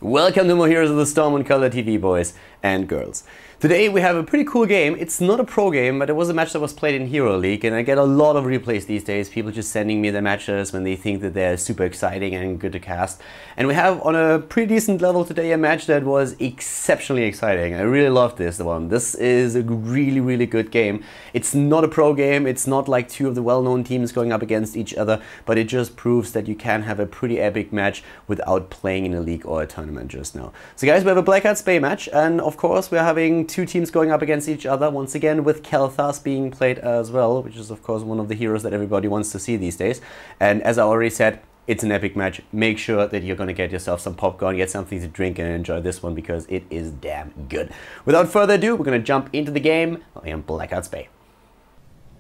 Welcome to more Heroes of the Storm on Khaldor TV, boys and girls. Today we have a pretty cool game. It's not a pro game, but it was a match that was played in Hero League, and I get a lot of replays these days, people just sending me the matches when they think that they're super exciting and good to cast. And we have on a pretty decent level today a match that was exceptionally exciting. I really love this one. This is a really good game. It's not a pro game, it's not like two of the well-known teams going up against each other, but it just proves that you can have a pretty epic match without playing in a league or a tournament just now. So guys, we have a Blackheart Spay match, and of course we're having two teams going up against each other, once again with Kaelthas being played as well, which is of course one of the heroes that everybody wants to see these days. And as I already said, it's an epic match. Make sure that you're going to get yourself some popcorn, get something to drink, and enjoy this one because it is damn good. Without further ado, we're going to jump into the game on Blackheart Spay.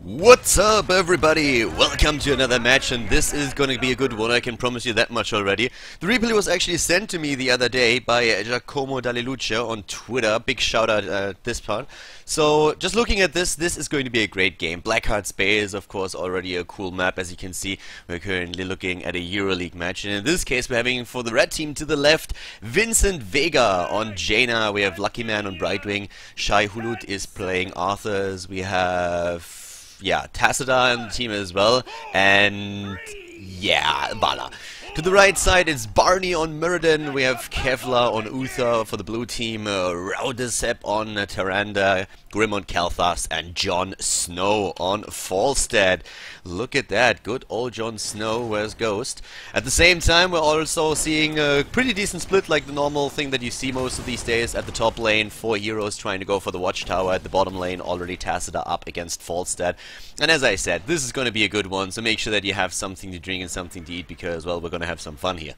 What's up, everybody? Welcome to another match, and this is going to be a good one, I can promise you that much already. The replay was actually sent to me the other day by Giacomo Dalleluce on Twitter. Big shout out at this part. So, just looking at this is going to be a great game. Blackheart Spay is, of course, already a cool map. As you can see, we're currently looking at a EuroLeague match, and in this case, we're having for the red team to the left, Vincent Vega on Jaina. We have Lucky Man on Brightwing. Shai Hulud is playing Arthurs. We have Tacita on the team as well, and Vala. To the right side, it's Barney on Mirrodin. We have Kevlar on Uther for the blue team, Raudicep on Tyrande, Grim on Kaelthas, and Jon Snow on Falstad. Look at that, good old Jon Snow, where's Ghost? At the same time, we're also seeing a pretty decent split, like the normal thing that you see most of these days. At the top lane, 4 heroes trying to go for the Watchtower. At the bottom lane, already Tacita up against Falstad. And as I said, this is going to be a good one, so make sure that you have something to drink and something to eat, because, well, we're going to have some fun here.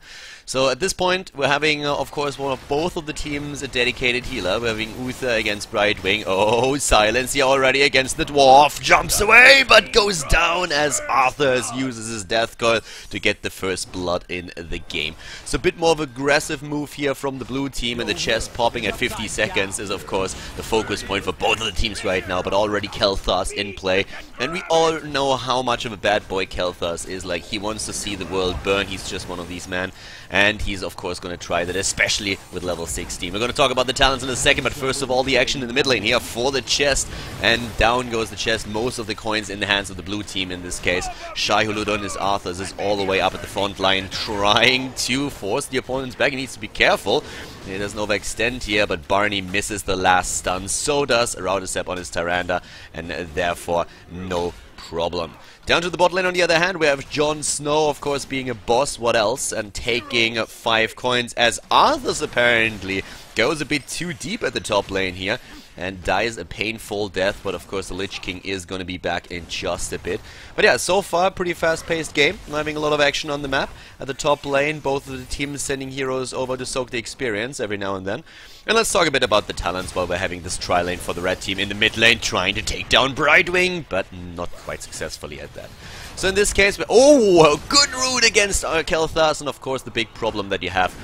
So at this point, we're having, of course, both of the teams a dedicated healer. We're having Uther against Brightwing. Oh, silence here already against the dwarf. Jumps away, but goes down as Arthurs uses his death coil to get the first blood in the game. So a bit more of an aggressive move here from the blue team, and the chest popping at 50 seconds is, of course, the focus point for both of the teams right now, but already Kaelthas in play. And we all know how much of a bad boy Kaelthas is. Like, he wants to see the world burn. He's just one of these men, and he's of course going to try that, especially with level 16. We're going to talk about the talents in a second, but first of all, the action in the mid lane here for the chest, and down goes the chest. Most of the coins in the hands of the blue team in this case. Shai Hulud on his Arthurs is all the way up at the front line, trying to force the opponents back. He needs to be careful. He doesn't overextend here, but Barney misses the last stun. So does Raudicep on his Tyrande, and therefore no problem. Down to the bot lane on the other hand, we have Jon Snow, of course, being a boss, what else, and taking 5 coins, as Arthurs apparently goes a bit too deep at the top lane here and dies a painful death, but of course the Lich King is going to be back in just a bit. But yeah, so far pretty fast-paced game. I'm having a lot of action on the map. At the top lane, both of the teams sending heroes over to soak the experience every now and then. And let's talk a bit about the talents while we're having this tri-lane for the red team in the mid lane, trying to take down Brightwing, but not quite successfully at that. So in this case, oh, good root against Kaelthas, and of course the big problem that you have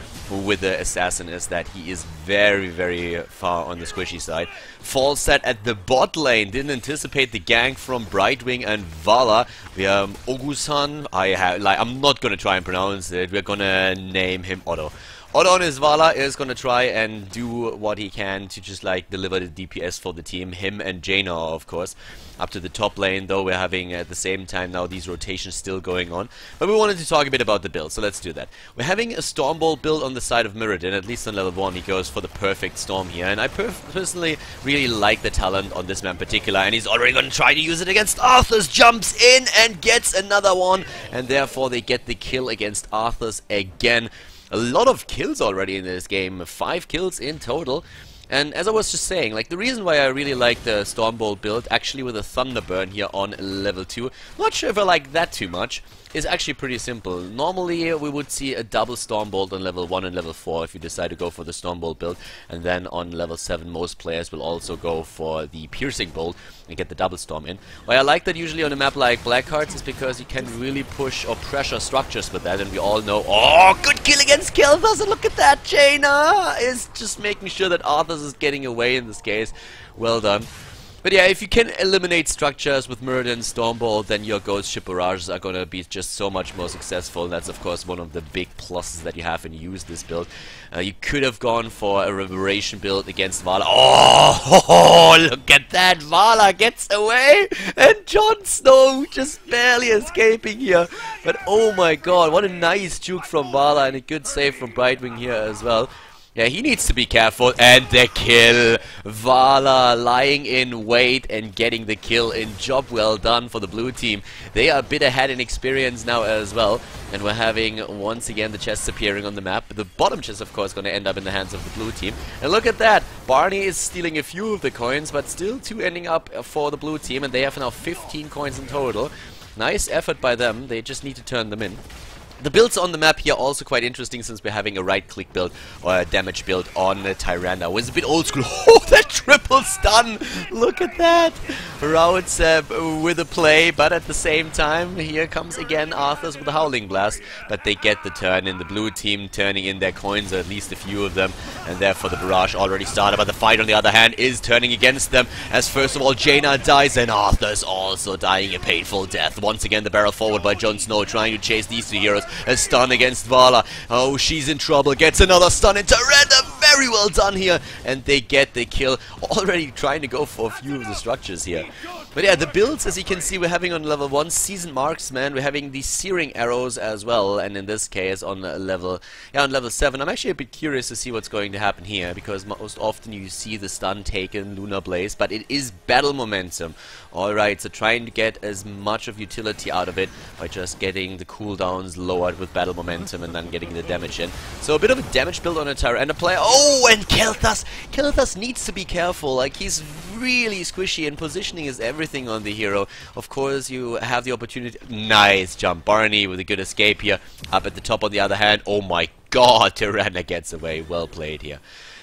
with the assassin is that he is very far on the squishy side. Falstad at the bot lane didn't anticipate the gank from Brightwing and Vala. We have Ogusan. I'm not gonna try and pronounce it. We're gonna name him Otto. Otto on his Vala is gonna try and do what he can to just like deliver the DPS for the team. Him and Jaina, of course. Up to the top lane, though, we're having at the same time now these rotations still going on. But we wanted to talk a bit about the build, so let's do that. We're having a Stormbolt build on the side of Mirrodin. At least on level 1 he goes for the perfect storm here. And I personally really like the talent on this man in particular. And he's already going to try to use it against Arthurs. Jumps in and gets another one. And therefore they get the kill against Arthurs again. A lot of kills already in this game. 5 kills in total. And as I was just saying, like, the reason why I really like the Stormbolt build, actually with a Thunderburn here on level 2, not sure if I like that too much, is actually pretty simple. Normally we would see a double Stormbolt on level 1 and level 4 if you decide to go for the Stormbolt build, and then on level 7 most players will also go for the Piercing Bolt and get the double Storm in. Why I like that usually on a map like Blackheart is because you can really push or pressure structures with that, and we all know, oh, good kill against Kaelthas, and look at that, Jaina is just making sure that Arthurs is getting away in this case. Well done. But yeah, if you can eliminate structures with Murder and Stormbolt, then your Ghost Ship Barrages are gonna be just so much more successful. And that's of course one of the big pluses that you have when you use this build. You could have gone for a Reverberation build against Vala. Oh, look at that! Vala gets away! And Jon Snow just barely escaping here. But oh my god, what a nice juke from Vala and a good save from Brightwing here as well. Yeah, he needs to be careful, and the kill! Vala lying in wait and getting the kill in. Job well done for the blue team. They are a bit ahead in experience now as well, and we're having once again the chests appearing on the map. The bottom chest, of course, going to end up in the hands of the blue team. And look at that! Barney is stealing a few of the coins, but still 2 ending up for the blue team, and they have now 15 coins in total. Nice effort by them, they just need to turn them in. The builds on the map here are also quite interesting, since we're having a right-click build or a damage build on Tyrande. It's a bit old school. Oh, that triple stun! Look at that! Routes with a play, but at the same time, here comes again Arthas with a Howling Blast. But they get the turn in. The blue team turning in their coins, or at least a few of them. And therefore the barrage already started, but the fight on the other hand is turning against them. As first of all, Jaina dies, and Arthas also dying a painful death. Once again, the barrel forward by Jon Snow, trying to chase these 2 heroes. A stun against Vala. Oh, she's in trouble. Gets another stun into Tyrande. Very well done here. And they get the kill. Already trying to go for a few of the structures here. But yeah, the builds, as you can see, we're having on level 1 Seasoned Marksman. We're having the Searing Arrows as well. And in this case, on level 7. I'm actually a bit curious to see what's going to happen here, because most often you see the stun taken Lunar Blaze, but it is battle momentum. Alright, so trying to get as much of utility out of it by just getting the cooldowns lowered with battle momentum and then getting the damage in. So a bit of a damage build on a Tyrande player. Oh, and Kaelthas! Kaelthas needs to be careful. Like, he's really squishy, and positioning is everything on the hero. Of course, you have the opportunity. Nice jump. Barney with a good escape here. Up at the top on the other hand. Oh my god, Tyrande gets away. Well played here.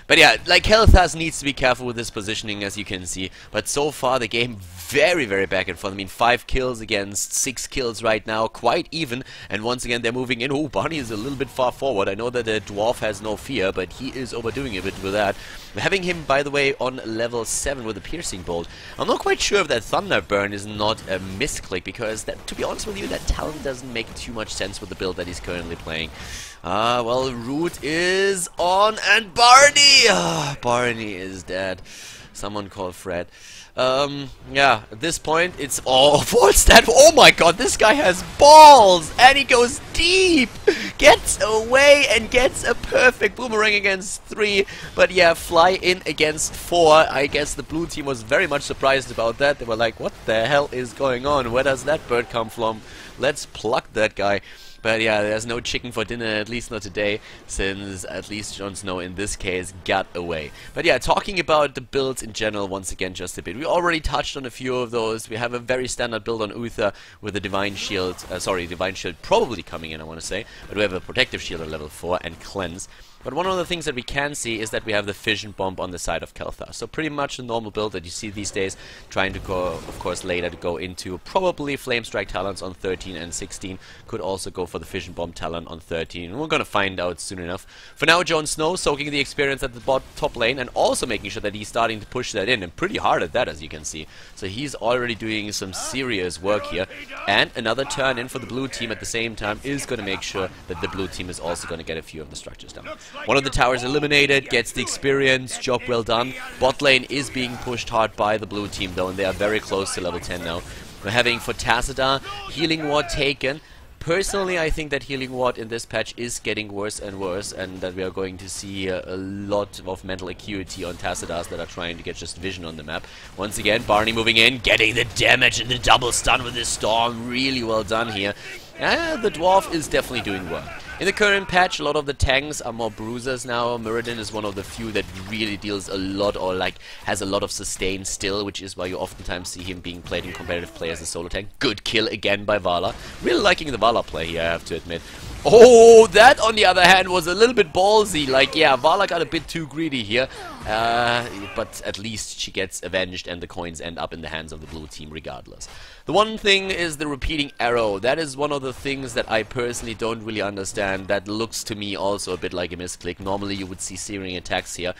But yeah, like, Kaelthas needs to be careful with his positioning, as you can see. But so far, the game very, very back and forth. I mean, 5 kills against 6 kills right now. Quite even. And once again, they're moving in. Oh, Barney is a little bit far forward. I know that the dwarf has no fear, but he is overdoing a bit with that. We're having him, by the way, on level 7 with a Piercing Bolt. I'm not quite sure if that Thunder Burn is not a misclick, because, that, to be honest with you, that talent doesn't make too much sense with the build that he's currently playing. Well, Root is on, and Barney! Barney is dead. Someone call Fred. Yeah, at this point, it's all false stat. Oh my god, this guy has balls! And he goes deep! Gets away and gets a perfect boomerang against 3. But yeah, fly in against 4. I guess the blue team was very much surprised about that. They were like, what the hell is going on? Where does that bird come from? Let's pluck that guy. But yeah, there's no chicken for dinner, at least not today, since at least Jon Snow in this case got away. But yeah, talking about the builds in general once again just a bit. We already touched on a few of those. We have a very standard build on Uther with the Divine Shield, Divine Shield probably coming in, I want to say. But we have a Protective Shield at level 4 and Cleanse. But one of the things that we can see is that we have the Fission Bomb on the side of Kael'thas. So pretty much a normal build that you see these days, trying to go, of course, later to go into probably Flame Strike Talons on 13 and 16. Could also go for the Fission Bomb Talon on 13. We're going to find out soon enough. For now, Jon Snow soaking the experience at the top lane and also making sure that he's starting to push that in, and pretty hard at that, as you can see. So he's already doing some serious work here. And another turn in for the blue team at the same time is going to make sure that the blue team is also going to get a few of the structures down. One of the towers eliminated, gets the experience, job well done. Bot lane is being pushed hard by the blue team though, and they are very close to level 10 now. We're having for Tassadar, Healing Ward taken. Personally, I think that Healing Ward in this patch is getting worse and worse, and that we are going to see a lot of mental acuity on Tassadars that are trying to get just vision on the map. Once again, Barney moving in, getting the damage and the double stun with this storm. Really well done here. The dwarf is definitely doing well. In the current patch, a lot of the tanks are more bruisers now. Muradin is one of the few that really deals a lot, or like has a lot of sustain still, which is why you oftentimes see him being played in competitive play as a solo tank. Good kill again by Vala. Really liking the Vala play here, I have to admit. Oh, that on the other hand was a little bit ballsy. Like, yeah, Vala got a bit too greedy here. But at least she gets avenged and the coins end up in the hands of the blue team regardless. The one thing is the repeating arrow. That is one of the things that I personally don't really understand. That looks to me also a bit like a misclick. Normally you would see searing attacks here.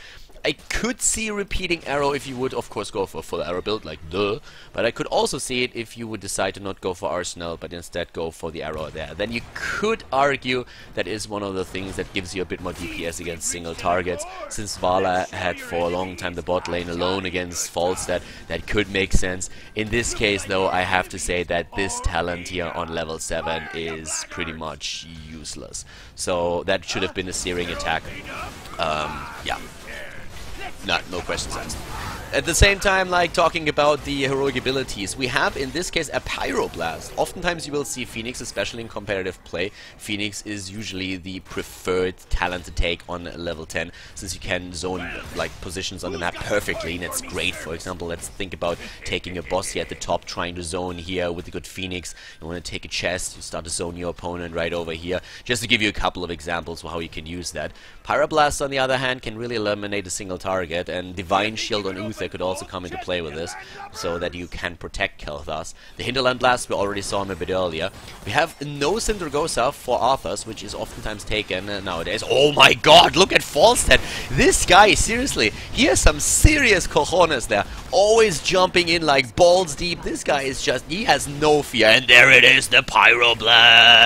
I could see repeating arrow if you would, of course, go for a full arrow build, like duh. But I could also see it if you would decide to not go for arsenal, but instead go for the arrow there. Then you could argue that is one of the things that gives you a bit more DPS against single targets. Since Vala had for a long time the bot lane alone against Falstad, that could make sense. In this case, though, I have to say that this talent here on level 7 is pretty much useless. So that should have been a searing attack. Yeah. No questions asked. At the same time, like talking about the heroic abilities, we have in this case a Pyroblast. Oftentimes you will see Phoenix, especially in competitive play. Phoenix is usually the preferred talent to take on level 10, since you can zone like positions on the map perfectly, and it's great. For example, let's think about taking a boss here at the top, trying to zone here with a good Phoenix. You want to take a chest, you start to zone your opponent right over here. Just to give you a couple of examples of how you can use that. Pyroblast, on the other hand, can really eliminate a single target, and Divine Shield on Uther could also come into play with this, so that you can protect Kaelthas. The Hinterland Blast, we already saw him a bit earlier. We have no Sindragosa for Arthas, which is oftentimes taken nowadays. Oh my god, look at Falstad! This guy, seriously, he has some serious cojones there. Always jumping in like balls deep. This guy is just, he has no fear. And there it is, the Pyroblast!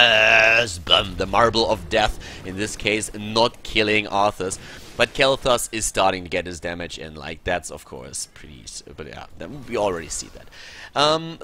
The Marble of Death, in this case, not killing Arthas. But Kaelthas is starting to get his damage in, like, that's of course pretty, but yeah, we already see that.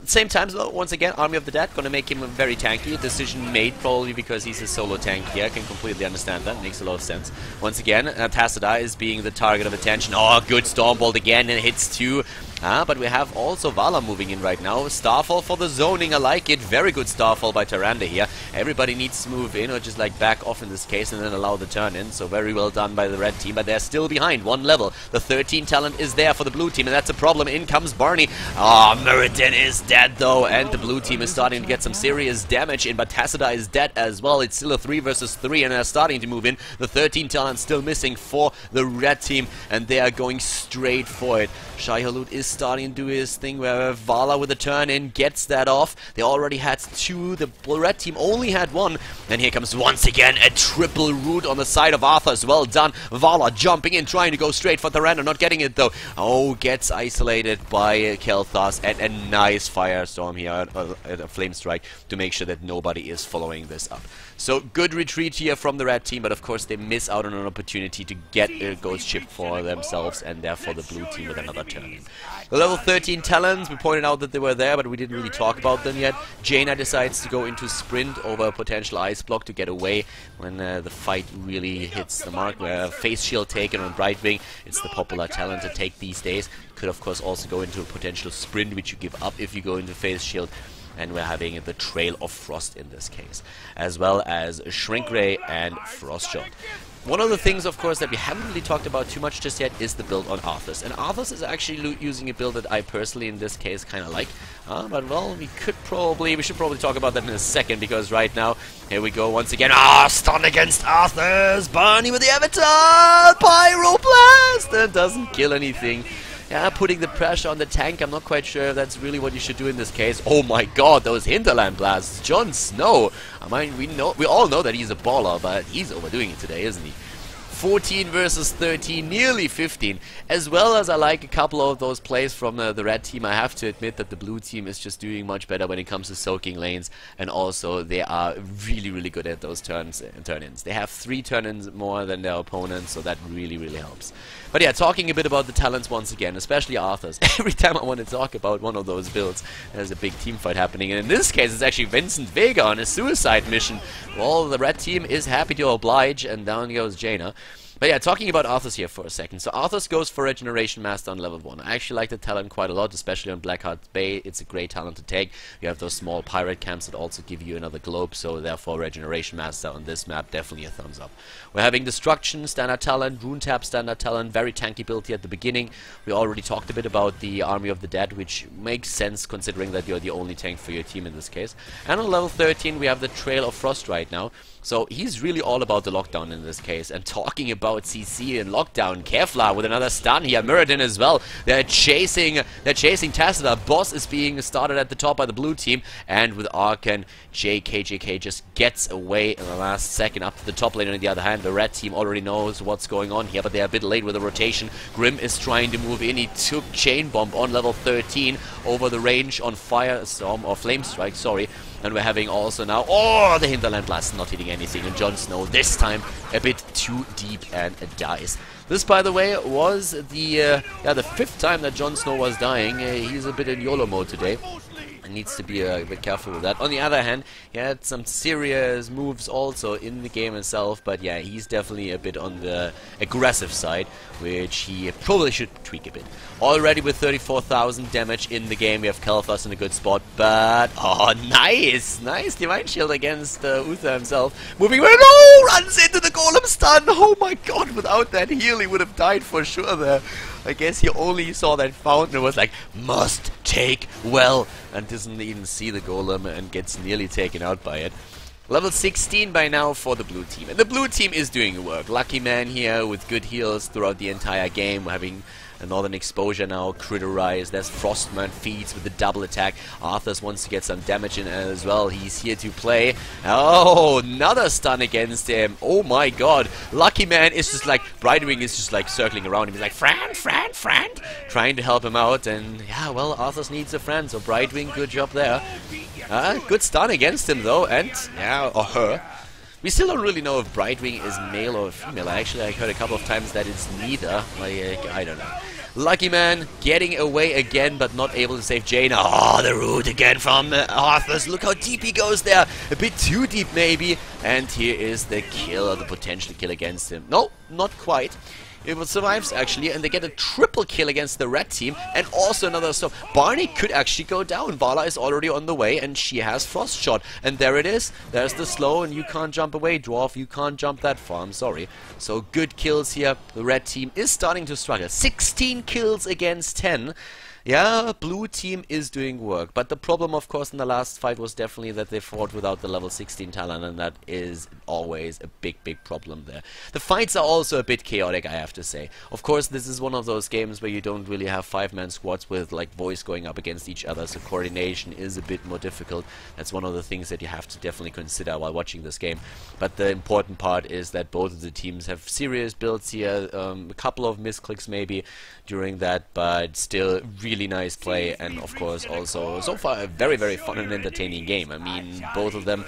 Same time though, once again, Army of the Dead, gonna make him very tanky. Decision made probably because he's a solo tank here. I can completely understand that, makes a lot of sense. Once again, Tassadar is being the target of attention. Oh, good Stormbolt again, and hits 2. But we have also Vala moving in right now. Starfall for the zoning, I like it. Very good Starfall by Tyrande here. Everybody needs to move in, or just like back off in this case, and then allow the turn in. So very well done by the red team, but they're still behind 1 level. The 13 talent is there for the blue team, and that's a problem. In comes Barney. Ah, Meriden is dead though, and the blue team is starting to get some serious damage in, but Tassadar is dead as well. It's still a 3 versus 3, and they're starting to move in. The 13 talent still missing for the red team, and they are going straight for it. Shai-Hulud is starting to do his thing where Vala with a turn in gets that off. They already had 2, the red team only had 1. And here comes once again a triple root on the side of Arthas. Well done. Vala jumping in, trying to go straight for Tyrande, not getting it though. Oh, gets isolated by Kaelthas, and a nice firestorm here, a flame strike, to make sure that nobody is following this up. So good retreat here from the red team, but of course they miss out on an opportunity to get a ghost ship for themselves, and therefore the blue team with another turn. The level 13 talents, we pointed out that they were there, but we didn't really talk about them yet. Jaina decides to go into sprint over a potential ice block to get away when the fight really hits the mark, where face shield taken on Brightwing. It's the popular talent to take these days. Could of course also go into a potential sprint, which you give up if you go into face shield. And we're having the Trail of Frost in this case, as well as Shrink Ray and Frost Shot. One of the things, of course, that we haven't really talked about too much just yet is the build on Arthas. And Arthas is actually using a build that I personally, in this case, kind of like. But, well, we should probably talk about that in a second, because right now, here we go once again. Stun against Arthas! Barney with the Avatar! Pyroblast! That doesn't kill anything. Yeah, putting the pressure on the tank, I'm not quite sure if that's really what you should do in this case. Oh my god, those Hinterland Blasts. Jon Snow. I mean, we all know that he's a baller, but he's overdoing it today, isn't he? 14 versus 13, nearly 15. As well as I like a couple of those plays from the red team, I have to admit that the blue team is just doing much better when it comes to soaking lanes, and also they are really, really good at those turn-ins. They have 3 turn-ins more than their opponents, so that really, really helps. But yeah, talking a bit about the talents once again, especially Arthas. Every time I want to talk about one of those builds, there's a big team fight happening, and in this case it's actually Vincent Vega on a suicide mission. Well, the red team is happy to oblige, and down goes Jaina. But yeah, talking about Arthas here for a second. So Arthas goes for Regeneration Master on level 1. I actually like the talent quite a lot, especially on Blackheart Bay. It's a great talent to take. You have those small pirate camps that also give you another globe, so therefore Regeneration Master on this map, definitely a thumbs up. We're having Destruction, standard talent, Rune Tap, standard talent, very tanky ability at the beginning. We already talked a bit about the Army of the Dead, which makes sense considering that you're the only tank for your team in this case. And on level 13 we have the Trail of Frost right now. So he's really all about the lockdown in this case. And talking about out CC and Lockdown. Kefla with another stun here. Muradin as well. They're chasing Tesla. Boss is being started at the top by the blue team. And with Arkan, JK just gets away in the last second up to the top lane. On the other hand, the red team already knows what's going on here, but they're a bit late with the rotation. Grim is trying to move in. He took Chain Bomb on level 13 over the range on Firestorm, or Flame Strike, sorry. And we're having also now, the Hinterland Blast not hitting anything. And Jon Snow this time a bit too deep and dies. This, by the way, was the 5th time that Jon Snow was dying. He's a bit in YOLO mode today. Needs to be a bit careful with that. On the other hand, he had some serious moves also in the game itself, but yeah, he's definitely a bit on the aggressive side, which he probably should tweak a bit. Already with 34,000 damage in the game, we have Kaelthas in a good spot, but nice Divine Shield against Uther himself. Moving away, runs into the Golem stun. Oh my god, without that heal he would have died for sure there. I guess he only saw that fountain and was like, must take well, and doesn't even see the Golem and gets nearly taken out by it. Level 16 by now for the blue team. And the blue team is doing work. Lucky Man here with good heals throughout the entire game. We're having a Northern Exposure now, Critterize. There's Frostman feeds with the double attack. Arthas wants to get some damage in as well. He's here to play. Oh, another stun against him. Oh my god. Lucky Man is just like, Brightwing is just like circling around him. He's like, friend, trying to help him out. And yeah, well, Arthas needs a friend. So Brightwing, good job there. Good stun against him though. And, yeah, or her. We still don't really know if Brightwing is male or female. Actually, I heard a couple of times that it's neither. Like, I don't know. Lucky Man getting away again, but not able to save Jaina. Oh, the root again from Arthas. Look how deep he goes there. A bit too deep, maybe. And here is the kill, or the potential kill against him. No, not quite. It survives actually, and they get a triple kill against the red team, and also another stop. Barney could actually go down. Vala is already on the way, and she has Frost Shot. And there it is. There's the slow, and you can't jump away, Dwarf. You can't jump that far. I'm sorry. So good kills here. The red team is starting to struggle. 16 kills against 10. Yeah, blue team is doing work, but the problem, of course, in the last fight was definitely that they fought without the level 16 talent, and that is always a big problem there. The fights are also a bit chaotic, I have to say. Of course, this is one of those games where you don't really have 5-man squads with, like, voice going up against each other, so coordination is a bit more difficult. That's one of the things that you have to definitely consider while watching this game. But the important part is that both of the teams have serious builds here, a couple of misclicks maybe during that, but still really nice play, and of course also so far a very fun and entertaining game. I mean, both of them,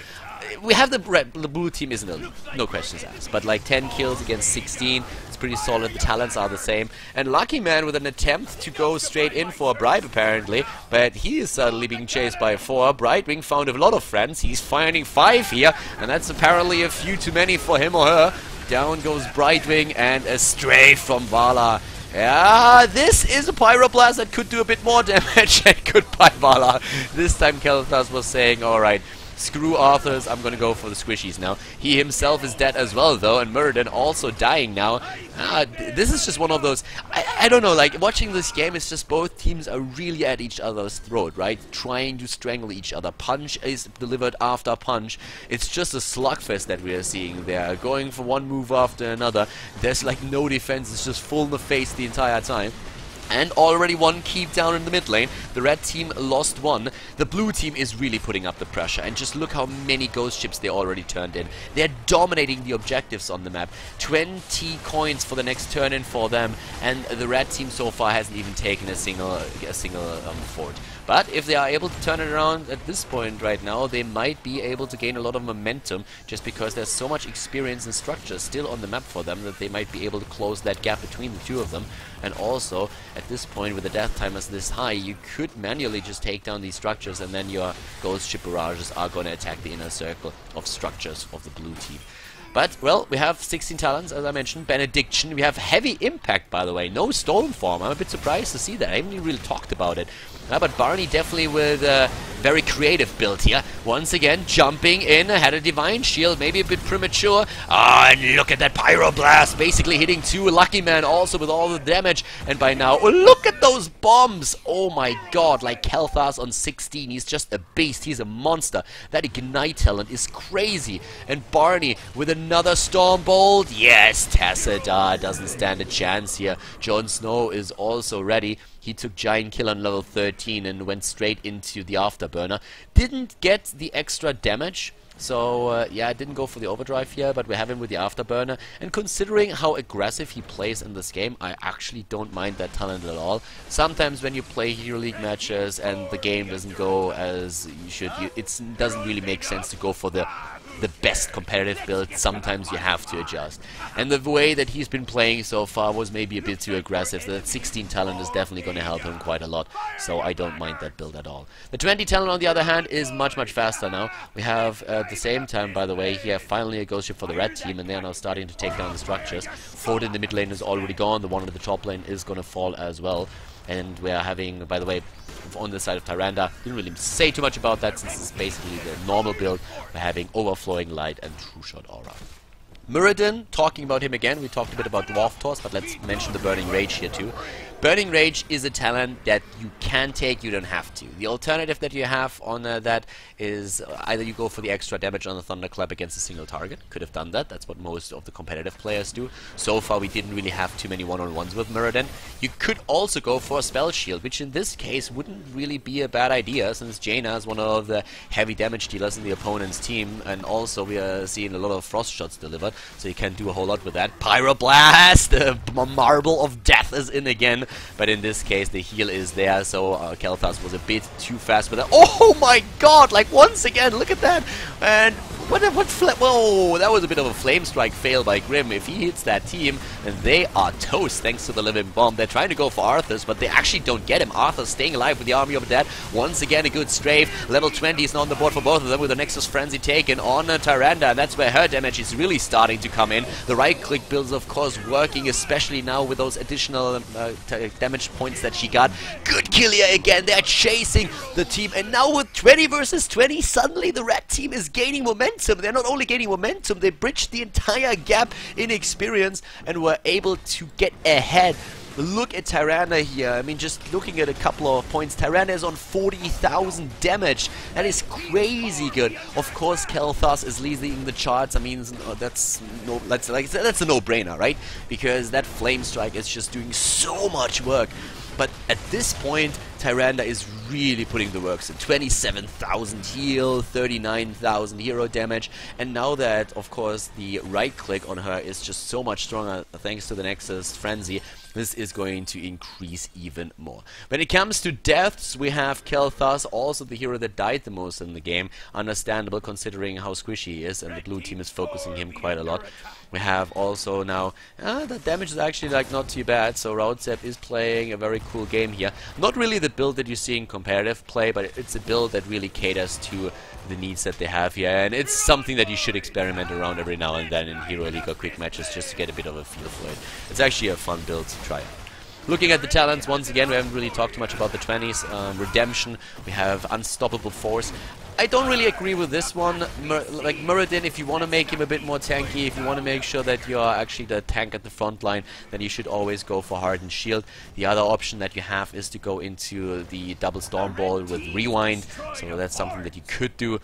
we have the blue team is in the lead, no questions asked, but like 10 kills against 16, it's pretty solid. The talents are the same, and Lucky Man with an attempt to go straight in for a bribe apparently, but he is suddenly being chased by 4. Brightwing found a lot of friends. He's finding 5 here, and that's apparently a few too many for him or her. Down goes Brightwing, and a strafe from Vala. Yeah, this is a Pyroblast that could do a bit more damage and goodbye Vala. This time Kaelthas was saying, alright, screw Arthas, I'm gonna go for the squishies now. He himself is dead as well though, and Muradin also dying now. This is just one of those, I don't know, like watching this game, it's just both teams are really at each other's throat, right? Trying to strangle each other. Punch is delivered after punch. It's just a slugfest that we are seeing there, going for one move after another. There's like no defense, it's just full in the face the entire time. And already one keep down in the mid lane. The red team lost one. The blue team is really putting up the pressure. And just look how many ghost ships they already turned in. They're dominating the objectives on the map. 20 coins for the next turn in for them. And the red team so far hasn't even taken a single fort. But if they are able to turn it around at this point right now, they might be able to gain a lot of momentum, just because there's so much experience and structure still on the map for them that they might be able to close that gap between the two of them. And also, at this point, with the death timers this high, you could manually just take down these structures, and then your ghost ship barrages are going to attack the inner circle of structures of the blue team. But, well, we have 16 talents, as I mentioned, Benediction. We have heavy impact, by the way. No stolen form. I'm a bit surprised to see that. I haven't even really talked about it. But Barney definitely with a very creative build here. Once again, jumping in, had a Divine Shield, maybe a bit premature. And look at that Pyroblast, basically hitting 2. Lucky Man also with all the damage. And by now, oh, look at those bombs! Oh my god, like Kaelthas on 16. He's just a beast. He's a monster. That Ignite talent is crazy. And Barney with a another Storm Bolt. Yes, Tassadar doesn't stand a chance here. Jon Snow is also ready. He took Giant Kill on level 13 and went straight into the Afterburner. Didn't get the extra damage. So, yeah, I didn't go for the overdrive here, but we have him with the Afterburner. And considering how aggressive he plays in this game, I actually don't mind that talent at all. Sometimes when you play Hero League matches and the game doesn't go as you should, it doesn't really make sense to go for the best competitive build. Sometimes you have to adjust. And the way that he's been playing so far was maybe a bit too aggressive. So that 16 talent is definitely going to help him quite a lot. So I don't mind that build at all. The 20 talent, on the other hand, is much faster now. We have, at the same time, by the way, here finally a ghost ship for the red team, and they're now starting to take down the structures. Ford in the mid lane is already gone. The one in the top lane is going to fall as well. And we are having, by the way, on the side of Tyrande, didn't really say too much about that since it's basically the normal build. We're having Overflowing Light and True Shot Aura. Muradin, talking about him again, we talked a bit about Dwarf Toss, but let's mention the Burning Rage here too. Burning Rage is a talent that you can take, you don't have to. The alternative that you have on that is either you go for the extra damage on the Thunderclap against a single target. Could have done that, that's what most of the competitive players do. So far we didn't really have too many one-on-ones with Muradin. You could also go for a Spell Shield, which in this case wouldn't really be a bad idea, since Jaina is one of the heavy damage dealers in the opponent's team, and also we are seeing a lot of Frost Shots delivered, so you can do a whole lot with that. Pyroblast! The Marble of Death is in again. But in this case, the heal is there, so Kaelthas was a bit too fast with that. Oh my god! Like, once again, look at that! And whoa, that was a bit of a flame strike fail by Grim. If he hits that team, then they are toast thanks to the living bomb. They're trying to go for Arthas, but they actually don't get him. Arthas staying alive with the Army of the Dead. Once again, a good strafe. Level 20 is now on the board for both of them with the Nexus Frenzy taken on Tyrande, and that's where her damage is really starting to come in. The right-click build is, of course, working, especially now with those additional damage points that she got. Good kill here again. They're chasing the team, and now with 20 versus 20, suddenly the red team is gaining momentum. They're not only gaining momentum, they bridged the entire gap in experience and were able to get ahead. Look at Tyrande here. I mean, just looking at a couple of points, Tyrande is on 40,000 damage. That is crazy good. Of course, Kaelthas is leading the charts. I mean, that's a no-brainer, right? Because that Flame Strike is just doing so much work. But at this point, Tyrande is really putting the works in. 27,000 heal, 39,000 hero damage, and now that, of course, the right click on her is just so much stronger thanks to the Nexus Frenzy, this is going to increase even more. When it comes to deaths, we have Kaelthas, also the hero that died the most in the game. Understandable considering how squishy he is, and the blue team is focusing him quite a lot. We have also now, the damage is actually like not too bad, so Rautsep is playing a very cool game here. Not really the build that you see in competitive play, but it's a build that really caters to the needs that they have here, and it's something that you should experiment around every now and then in Hero League or quick matches just to get a bit of a feel for it. It's actually a fun build to try out. Looking at the talents, once again, we haven't really talked too much about the 20s. Redemption, we have Unstoppable Force. I don't really agree with this one. Like Muradin, if you want to make him a bit more tanky, if you want to make sure that you are actually the tank at the front line, then you should always go for Hardened Shield. The other option that you have is to go into the double Storm Ball with Rewind, so that's something that you could do.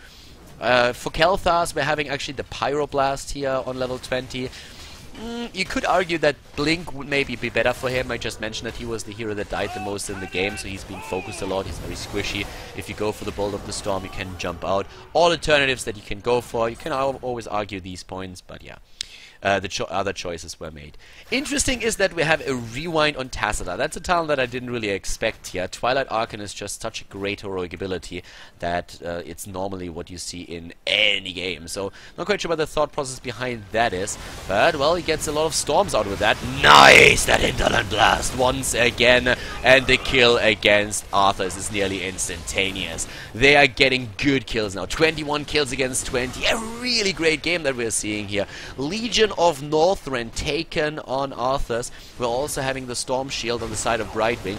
For Kaelthas, we're having actually the Pyroblast here on level 20. You could argue that Blink would maybe be better for him. I just mentioned that he was the hero that died the most in the game, so he's been focused a lot, he's very squishy. If you go for the Bolt of the Storm, you can jump out. All alternatives that you can go for, you can always argue these points, but yeah. The other choices were made. Interesting is that we have a Rewind on Tassadar. That's a talent that I didn't really expect here. Twilight Archon is just such a great heroic ability that it's normally what you see in any game. So, not quite sure what the thought process behind that is. But, well, he gets a lot of storms out with that. Nice! That Hinterland Blast once again. And the kill against Arthas is nearly instantaneous. They are getting good kills now. 21 kills against 20. A really great game that we're seeing here. Legion of Northrend taken on Arthas. We're also having the Storm Shield on the side of Brightwing.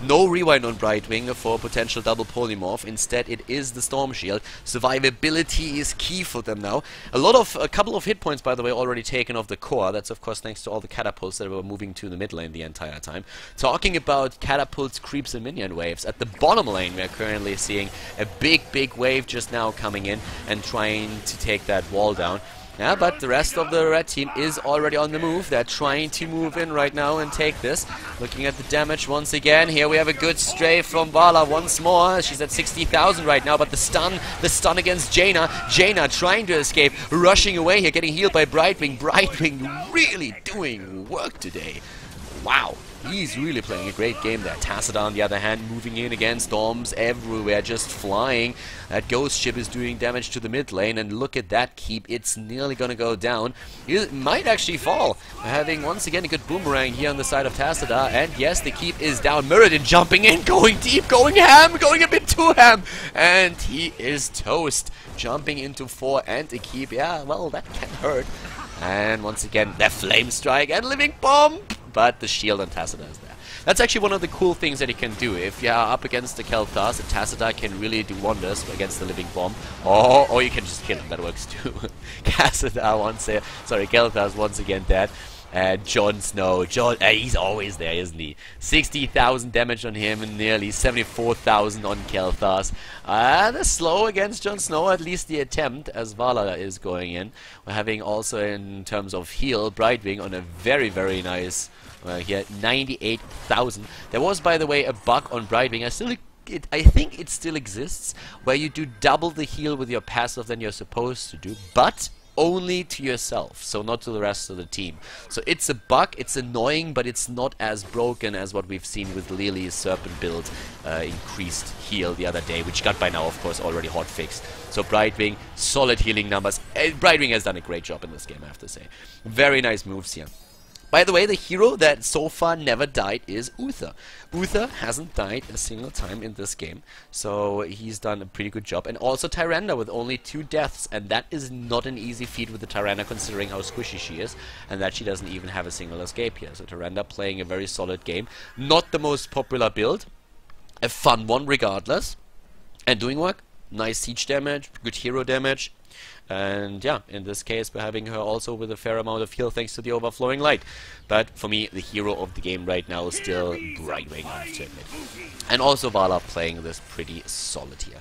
No Rewind on Brightwing for potential double polymorph. Instead, it is the Storm Shield. Survivability is key for them now. A couple of hit points, by the way, already taken off the core. That's, of course, thanks to all the catapults that were moving to the mid lane the entire time. Talking about catapults, creeps, and minion waves. At the bottom lane, we're currently seeing a big wave just now coming in and trying to take that wall down. Yeah, but the rest of the red team is already on the move. They're trying to move in right now and take this. Looking at the damage once again. Here we have a good stray from Vala once more. She's at 60,000 right now, but the stun against Jaina. Jaina trying to escape, rushing away here, getting healed by Brightwing. Brightwing really doing work today. Wow. He's really playing a great game there. Tacita, on the other hand, moving in again. Storms everywhere, just flying. That ghost ship is doing damage to the mid lane, and look at that keep. It's nearly going to go down. It might actually fall. We're having, once again, a good boomerang here on the side of Tacita, and yes, the keep is down. Muradin jumping in, going deep, going ham, going a bit too ham, and he is toast. Jumping into 4 and a keep. Yeah, well, that can hurt. And once again, the flame strike and living bomb. But the shield on Tacita is there. That's actually one of the cool things that he can do. If you are up against the Kaelthas, Tacita can really do wonders against the living bomb. Or you can just kill him, that works too. Kaelthas once again dead. And Jon Snow, he's always there, isn't he? 60,000 damage on him and nearly 74,000 on Kaelthas. They're slow against Jon Snow, at least the attempt, as Vala is going in. We're having also, in terms of heal, Brightwing on a very, very nice... here, 98,000. There was, by the way, a bug on Brightwing. I think it still exists, where you do double the heal with your passive than you're supposed to do, but only to yourself, so not to the rest of the team. So it's a bug, it's annoying, but it's not as broken as what we've seen with Lily's Serpent build increased heal the other day, which got by now, of course, already hot fixed. So Brightwing, solid healing numbers. Brightwing has done a great job in this game, I have to say. Very nice moves here. By the way, the hero that so far never died is Uther. Uther hasn't died a single time in this game, so he's done a pretty good job. And also Tyrande with only 2 deaths, and that is not an easy feat with the Tyrande considering how squishy she is, and that she doesn't even have a single escape here. So Tyrande playing a very solid game. Not the most popular build, a fun one regardless, and doing work. Nice siege damage, good hero damage. And yeah, in this case we're having her also with a fair amount of heal thanks to the overflowing light. But for me, the hero of the game right now is still Brightwing, I have to admit. And also Vala playing this pretty solid here.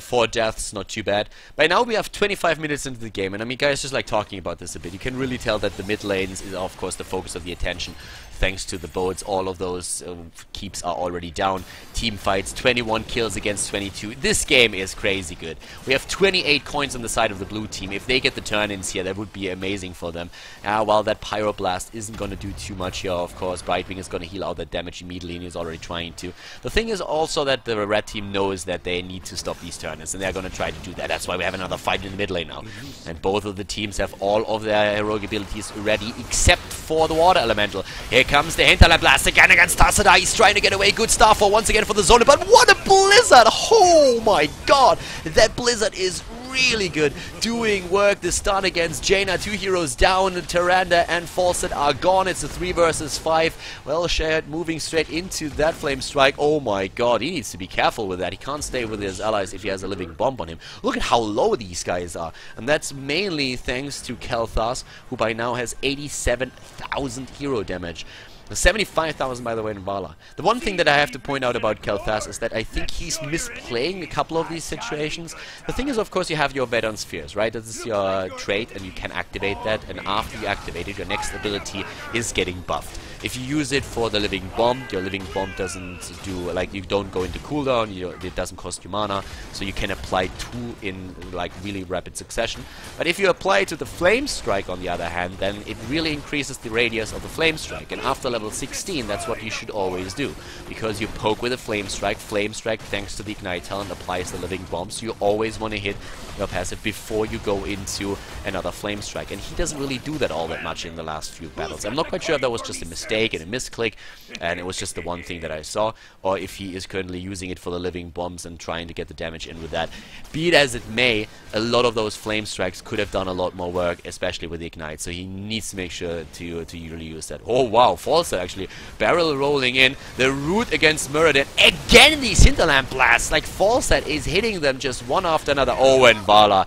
4 deaths, not too bad. By now we have 25 minutes into the game, and I mean, guys, just like talking about this a bit, you can really tell that the mid lanes is of course the focus of the attention. Thanks to the boats, all of those keeps are already down. Team fights, 21 kills against 22. This game is crazy good. We have 28 coins on the side of the blue team. If they get the turn-ins here, that would be amazing for them. While that Pyroblast isn't going to do too much here, of course, Brightwing is going to heal out that damage immediately, and he's already trying to. The thing is also that the red team knows that they need to stop these turn-ins, and they're going to try to do that. That's why we have another fight in the mid lane now. And both of the teams have all of their heroic abilities ready, except for the Water Elemental. Here comes the Hinterland Blast again against Tacita. He's trying to get away. Good start for once again for the zone, but what a blizzard! Oh my god! That blizzard is really good. Doing work. The stun against Jaina. 2 heroes down. Tyrande and Fawcett are gone. It's a 3 versus 5. Well, Shared moving straight into that flame strike. Oh my god. He needs to be careful with that. He can't stay with his allies if he has a living bomb on him. Look at how low these guys are. And that's mainly thanks to Kaelthas, who by now has 87,000 hero damage. 75,000 by the way in Vala. The one thing that I have to point out about Kaelthas is that I think he's misplaying a couple of these situations. The thing is, of course, you have your Vedon Spheres, right? This is your trait and you can activate that, and after you activate it, your next ability is getting buffed. If you use it for the living bomb, your living bomb doesn't do, like, you don't go into cooldown, it doesn't cost you mana, so you can apply 2 in like really rapid succession. But if you apply it to the flame strike on the other hand, then it really increases the radius of the flame strike, and after level 16 that's what you should always do, because you poke with a flame strike thanks to the ignite talent applies the living bomb, so you always want to hit your passive before you go into another flame strike, and he doesn't really do that all that much in the last few battles. I'm not quite sure if that was just a mistake and a misclick and it was just the one thing that I saw, or if he is currently using it for the living bombs and trying to get the damage in with that. Be it as it may, a lot of those flame strikes could have done a lot more work, especially with the ignite, so he needs to make sure to really use that. Oh wow, Falsa actually barrel rolling in, the root against Muradin, again these Hinterland Blasts, like Falsa is hitting them just one after another. Oh, and Vala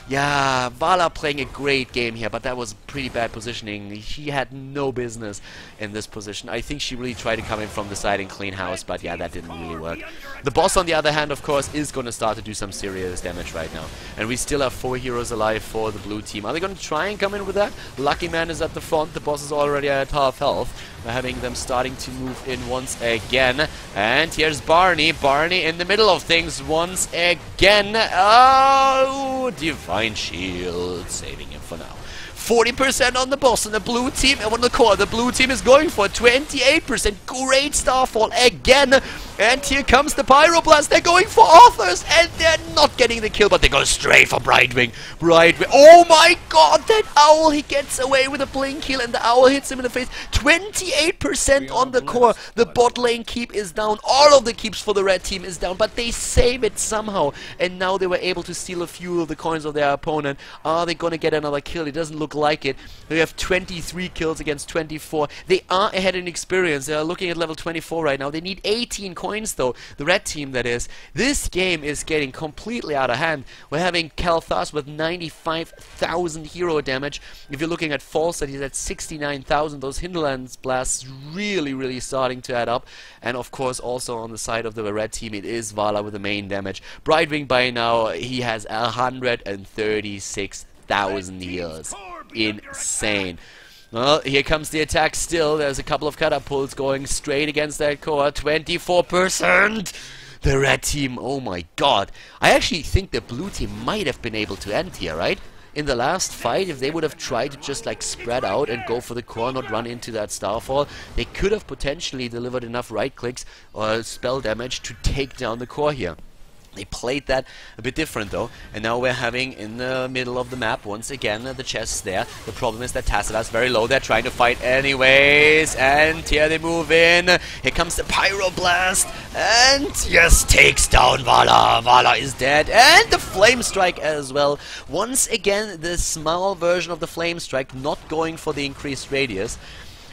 Yeah, Vala playing a great game here, but that was pretty bad positioning. She had no business in this position. I think she really tried to come in from the side and clean house, but yeah, that didn't really work. The boss, on the other hand, of course, is going to start to do some serious damage right now. And we still have 4 heroes alive for the blue team. Are they going to try and come in with that? Lucky Man is at the front. The boss is already at half health. We're having them starting to move in once again. And here's Barney. Barney in the middle of things once again. Oh, Divine Shield. Saving him for now. 40% on the boss and the blue team, and on the core, the blue team is going for 28%. Great Starfall again. And here comes the Pyroblast. They're going for Authors, and they're not getting the kill, but they go straight for Brightwing. Brightwing. Oh my god, that owl. He gets away with a blink kill, and the owl hits him in the face. 28% on the core. The bot lane keep is down. All of the keeps for the red team is down, but they save it somehow. And now they were able to steal a few of the coins of their opponent. Are they going to get another kill? It doesn't look like it. They have 23 kills against 24. They are ahead in experience. They are looking at level 24 right now. They need 18 coins though. The red team, that is. This game is getting completely out of hand. We're having Kaelthas with 95,000 hero damage. If you're looking at Falset, he's at 69,000. Those Hinterlands blasts really starting to add up. And of course also on the side of the red team, it is Vala with the main damage. Brightwing by now, he has 136,000 heals. Insane. Well, here comes the attack still. There's a couple of catapults going straight against that core. 24%! The red team, oh my god. I actually think the blue team might have been able to end here, right? In the last fight, if they would have tried to just like spread out and go for the core, not run into that Starfall, they could have potentially delivered enough right clicks or spell damage to take down the core here. They played that a bit different though, and now we're having in the middle of the map once again the chests there. The problem is that Tassadar is very low. They're trying to fight anyways, and here they move in. Here comes the Pyroblast, and yes, takes down Vala. Vala is dead, and the Flame Strike as well. Once again, the small version of the Flame Strike, not going for the increased radius.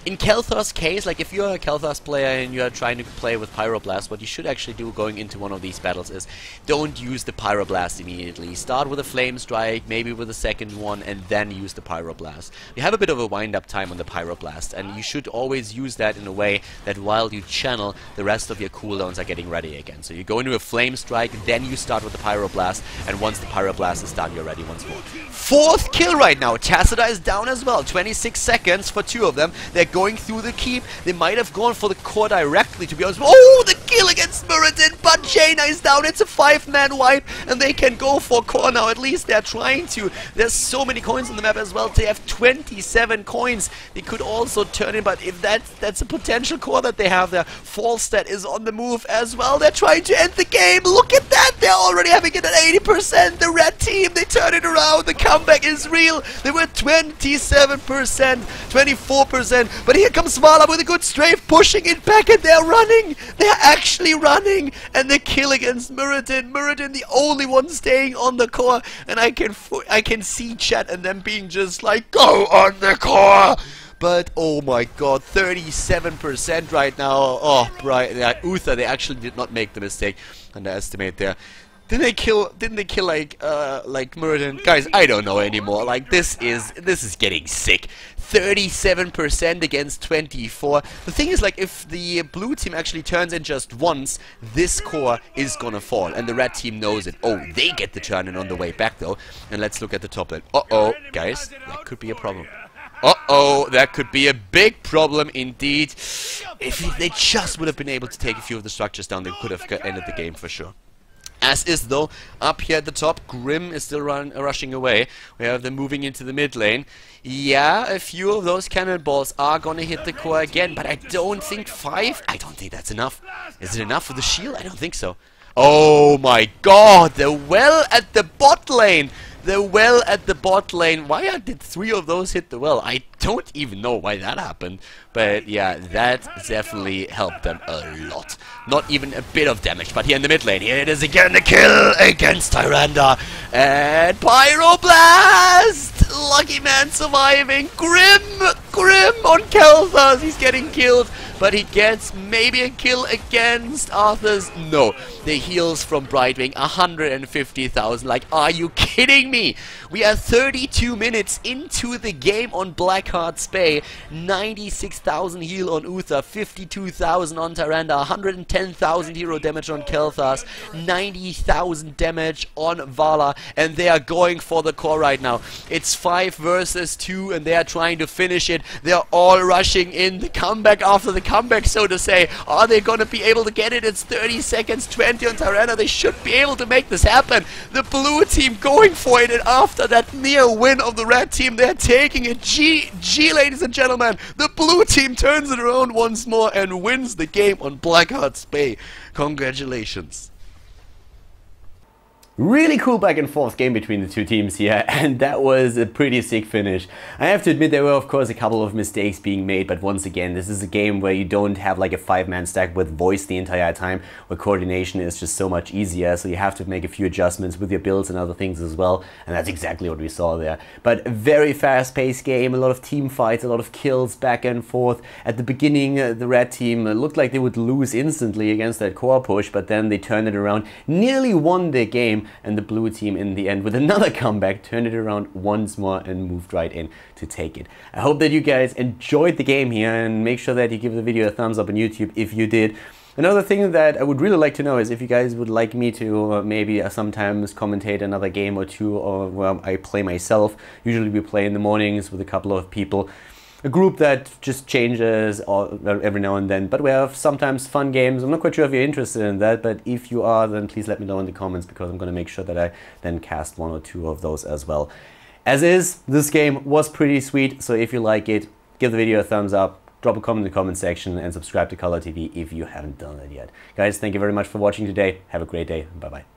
In Kael'thas' case, like if you're a Kael'thas player and you're trying to play with Pyroblast, what you should actually do going into one of these battles is don't use the Pyroblast immediately. Start with a Flame Strike, maybe with a second one, and then use the Pyroblast. You have a bit of a wind-up time on the Pyroblast, and you should always use that in a way that while you channel, the rest of your cooldowns are getting ready again. So you go into a Flame Strike, then you start with the Pyroblast, and once the Pyroblast is done, you're ready once more. 4th kill right now. Tassadar is down as well. 26 seconds for 2 of them. They're going through the keep. They might have gone for the core directly, to be honest. Oh, the kill against Muradin, but Jaina is down. It's a 5-man wipe, and they can go for core now. At least they're trying to. There's so many coins on the map as well. They have 27 coins. They could also turn in, but if that's a potential core that they have there. Falstad is on the move as well. They're trying to end the game. Look at that. They're already having it at 80%. The red team, they turn it around. The comeback is real. They were 27%, 24%, but here comes Vala with a good strafe, pushing it back, and they're running. They're actually running, and the kill against Muradin. Muradin, the only one staying on the core, and I can see chat and them being just like, go on the core. But oh my god, 37% right now. Oh, right, Uther, they actually did not make the mistake. Underestimate there. Didn't they kill like Muradin? Guys, I don't know anymore. Like this is getting sick. 37% against 24. The thing is, like, if the blue team actually turns in just once, this core is gonna fall, and the red team knows it. Oh, they get the turn in on the way back though. And let's look at the top lane. Uh-oh, guys, that could be a problem. Uh-oh, that could be a big problem indeed. If they just would have been able to take a few of the structures down, they could have ended the game for sure. As is though, up here at the top, Grim is still rushing away. We have them moving into the mid lane. Yeah, a few of those cannonballs are gonna hit the core again, but I don't think 5? I don't think that's enough. Is it enough for the shield? I don't think so. Oh my god, the well at the bot lane! The well at the bot lane. Why did 3 of those hit the well? I don't even know why that happened. But yeah, that definitely helped them a lot. Not even a bit of damage. But here in the mid lane, here it is again, the kill against Tyrande. And Pyroblast! Lucky Man surviving. Grim on Kael'thas. He's getting killed but he gets maybe a kill against Arthur's. No, the heals from Brightwing, 150,000. Like, are you kidding me? We are 32 minutes into the game on Blackheart's Bay. 96,000 heal on Uther, 52,000 on Tyrande, 110,000 hero damage on Kaelthas, 90,000 damage on Vala, and they are going for the core right now. It's 5 versus 2, and they are trying to finish it. They're all rushing in. The comeback after the comeback, so to say. Are they going to be able to get it? It's 30 seconds, 20 on Tyrande. They should be able to make this happen. The blue team going for it, and after that near win of the red team, they're taking it. G, ladies and gentlemen. The blue team turns it around once more and wins the game on Blackheart's Bay. Congratulations. Really cool back and forth game between the two teams here, and that was a pretty sick finish. I have to admit there were of course a couple of mistakes being made, but once again this is a game where you don't have like a 5-man stack with voice the entire time, where coordination is just so much easier, so you have to make a few adjustments with your builds and other things as well, and that's exactly what we saw there. But a very fast-paced game, a lot of team fights, a lot of kills back and forth. At the beginning the red team looked like they would lose instantly against that core push, but then they turned it around, nearly won the game, and the blue team in the end with another comeback turned it around once more and moved right in to take it. I hope that you guys enjoyed the game here, and make sure that you give the video a thumbs up on YouTube if you did. Another thing that I would really like to know is if you guys would like me to maybe sometimes commentate another game or two, or well, I play myself. Usually we play in the mornings with a couple of people. A group that just changes every now and then, but we have sometimes fun games. I'm not quite sure if you're interested in that, but if you are, then please let me know in the comments, because I'm going to make sure that I then cast 1 or 2 of those as well. As is, this game was pretty sweet, so if you like it, give the video a thumbs up, drop a comment in the comment section, and subscribe to Khaldor TV if you haven't done that yet. Guys, thank you very much for watching today. Have a great day. Bye-bye.